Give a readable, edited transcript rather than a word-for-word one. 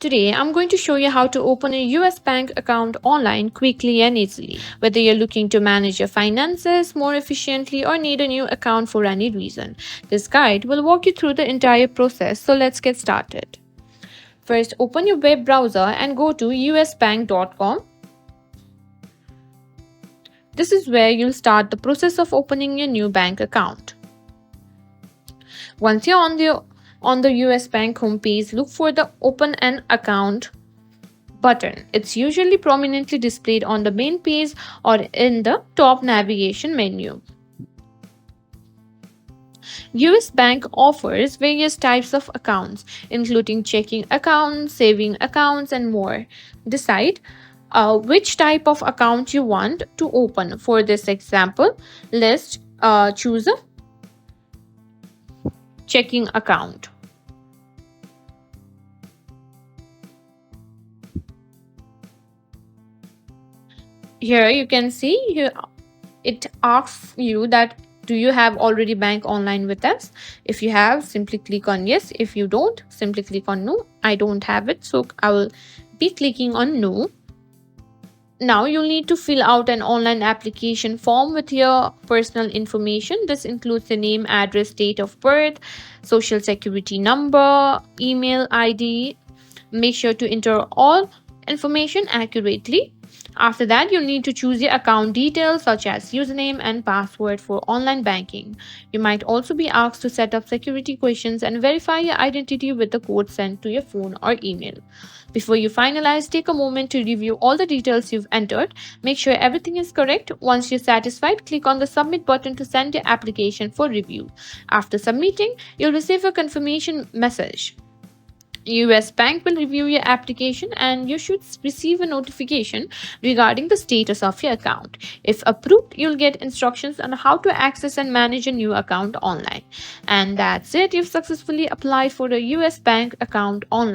Today, I'm going to show you how to open a US bank account online quickly and easily. Whether you're looking to manage your finances more efficiently or need a new account for any reason, this guide will walk you through the entire process. So let's get started. First, open your web browser and go to usbank.com. This is where you'll start the process of opening your new bank account. Once you're on the US Bank homepage, look for the Open an Account button. It's usually prominently displayed on the main page or in the top navigation menu. US Bank offers various types of accounts, including checking accounts, saving accounts, and more. Decide which type of account you want to open. For this example, let's choose a checking account. Here you can see here it asks you that do you have already bank online with us. If you have, simply click on yes. If you don't, simply click on no. I don't have it, so I will be clicking on no. Now you'll need to fill out an online application form with your personal information. This includes the name, address, date of birth, social security number, email ID. Make sure to enter all information accurately. After that, you'll need to choose your account details such as username and password for online banking. You might also be asked to set up security questions and verify your identity with the code sent to your phone or email. Before you finalize, take a moment to review all the details you've entered. Make sure everything is correct. Once you're satisfied, click on the submit button to send your application for review. After submitting, you'll receive a confirmation message. US Bank will review your application and you should receive a notification regarding the status of your account. If approved, you'll get instructions on how to access and manage a new account online. And that's it. You've successfully applied for a US Bank account online.